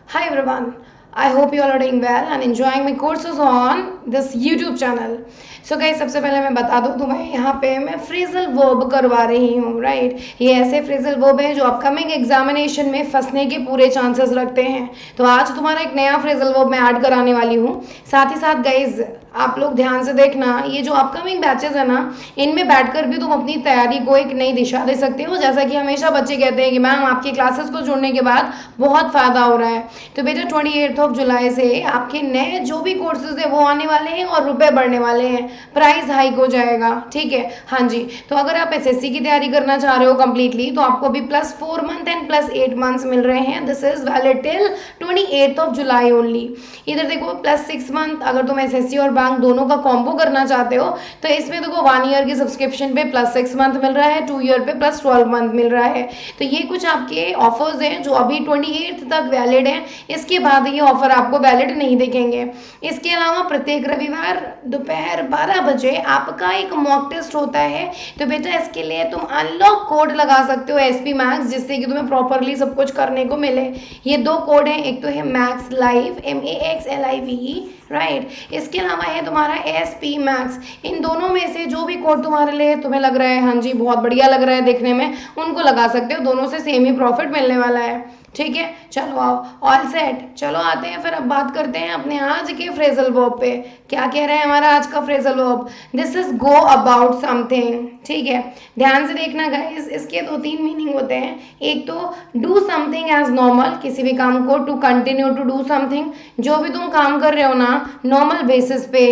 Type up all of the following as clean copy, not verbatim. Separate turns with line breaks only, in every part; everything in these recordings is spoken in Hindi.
Hi everyone, I hope you all are doing well and enjoying my courses on this YouTube channel. So guys, सबसे पहले मैं बता दूं तुम्हें यहाँ पे मैं फ्रेजल वर्ब करवा रही हूँ राइट। ये ऐसे फ्रेजल वर्ब हैं जो अपकमिंग एग्जामिनेशन में फंसने के पूरे चांसेस रखते हैं। तो आज तुम्हारा एक नया फ्रेजल वर्ब मैं ऐड कराने वाली हूँ। साथ ही साथ गाइज आप लोग ध्यान से देखना, ये जो अपकमिंग बैचेस है ना, इनमें बैठकर भी तुम अपनी तैयारी को एक नई दिशा दे सकते हो। जैसा कि हमेशा बच्चे कहते हैं कि मैम आपकी क्लासेस को जुड़ने के बाद बहुत फ़ायदा हो रहा है। तो बेटा 28 जुलाई से आपके नए जो भी कोर्सेज है वो आने वाले हैं और रुपए बढ़ने वाले हैं, प्राइस हाइक हो जाएगा। ठीक है, हाँ जी। तो अगर आप एसएससी की तैयारी करना चाह रहे हो कम्प्लीटली, तो आपको भी +4 मंथ एंड +8 मंथ्स मिल रहे हैं। This is valid till 28 July only. इधर देखो +6 मंथ, अगर तुम एसएससी और बैंक दोनों का कॉम्बो करना चाहते हो तो इसमें देखो 1 ईयर की सब्सक्रिप्शन पे +6 मंथ मिल रहा है, 2 ईयर पे +12 मंथ मिल रहा है। तो ये कुछ आपके ऑफर्स हैं जो अभी 28 तक वैलिड हैं। इसके बाद ये ऑफर आपको वैलिड नहीं दिखेंगे। इसके अलावा प्रत्येक रविवार दोपहर 12 बजे आपका एक मॉक टेस्ट होता है। तो बेटा इसके लिए तुम अनलॉक कोड लगा सकते हो एसपी मैक्स, जिससे कि तुम्हें प्रॉपरली सब कुछ करने को मिले। ये 2 कोड हैं, एक तो है मैक्स लाइव MAXLIVE राइट, इसके अलावा है तुम्हारा SP मैक्स। इन दोनों में से जो भी कोड तुम्हारे लिए तुम्हें लग रहा है हाँ जी बहुत बढ़िया लग रहा है देखने में, उनको लगा सकते हो। दोनों से सेम ही प्रॉफिट मिलने वाला है। ठीक है, चलो आओ, ऑल सेट। चलो आते हैं फिर, अब बात करते हैं अपने आज के फ्रेजल वर्ब पे। क्या कह रहे हैं हमारा आज का phrasal verb? This is go about something. ठीक है, ध्यान से देखना गाइस, इसके 2-3 मीनिंग होते हैं। एक तो डू समथिंग एज नॉर्मल, किसी भी काम को to continue to do something. जो भी तुम काम कर रहे हो ना नॉर्मल बेसिस पे,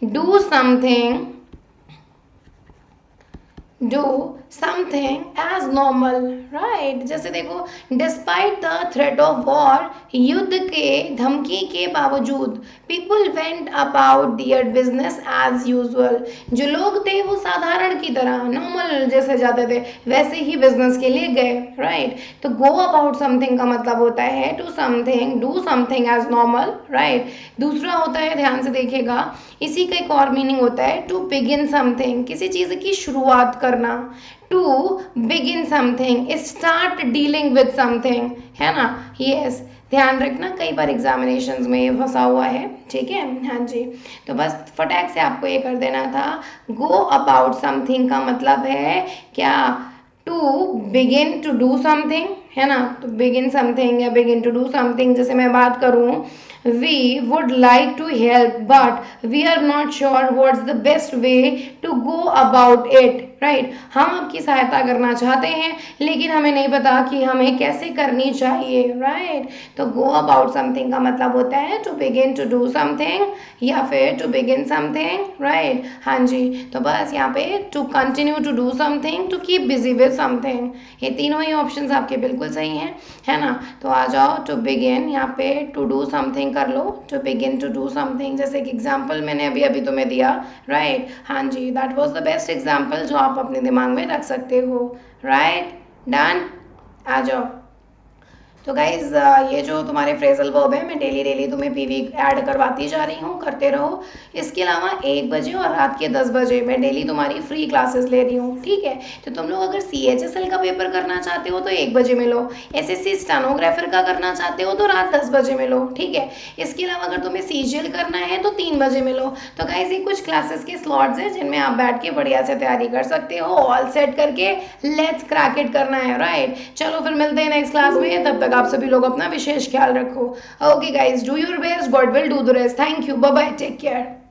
do something, do something as normal right. जैसे देखो, despite the threat of war, युद्ध के धमकी के बावजूद, people went about their business as usual. जो लोग थे वो साधारण की तरह नॉर्मल जैसे जाते थे वैसे ही बिजनेस के लिए गए राइट। तो गो अबाउट समथिंग का मतलब होता है to something, do something as normal right. दूसरा होता है, ध्यान से देखिएगा, इसी का एक और मीनिंग होता है टू बिगिन समथिंग, किसी चीज़ की शुरुआत करना। To begin something, start dealing with something, है ना। यस, ध्यान रखना, कई बार एग्जामिनेशंस में ये फंसा हुआ है। ठीक है, हाँ जी। तो बस फटाक से आपको ये कर देना था। गो अबाउट समथिंग का मतलब है क्या? To begin to do something, है ना। तो बिगिन समथिंग या बिगिन टू डू समथिंग, जैसे मैं बात करूँ, we would like to help but we are not sure what's the best way to go about it right. हम आपकी सहायता करना चाहते हैं लेकिन हमें नहीं पता कि हमें कैसे करनी चाहिए राइट। तो गो अबाउट समथिंग का मतलब होता है to begin to do something या फिर टू बिगिन समथिंग राइट। हाँ जी, तो बस यहाँ पे to continue to do something, to keep busy with something, ये तीनों ही ऑप्शंस आपके बिल्कुल सही हैं, है ना। तो आ जाओ, टू बिगिन यहाँ पे टू डू समथिंग कर लो, to begin to do something, जैसे कि एग्जाम्पल मैंने अभी अभी तुम्हें दिया राइट। हाँ जी, that was the best example जो आप अपने दिमाग में रख सकते हो राइट। डन, आ जाओ। तो गाइज ये जो तुम्हारे फ्रेजल वर्ब है मैं डेली डेली तुम्हें पीवी ऐड करवाती जा रही हूँ, करते रहो। इसके अलावा 1 बजे और रात के 10 बजे मैं डेली तुम्हारी फ्री क्लासेस ले रही हूँ। ठीक है, तो तुम लोग अगर CHSL का पेपर करना चाहते हो तो 1 बजे में लो, SSC स्टेनोग्राफर का करना चाहते हो तो रात 10 बजे में लो। ठीक है, इसके अलावा अगर तुम्हें CGL करना है तो 3 बजे में लो। तो गाइज ये कुछ क्लासेस के स्लॉट्स हैं जिनमें आप बैठ के बढ़िया से तैयारी कर सकते हो। ऑल सेट करके लेट्स क्रैक इट करना है राइट। चलो फिर मिलते हैं नेक्स्ट क्लास में, तब तक आप सभी लोग अपना विशेष ख्याल रखो। Okay guys, do your best, God will do the rest. Thank you, bye bye, take care.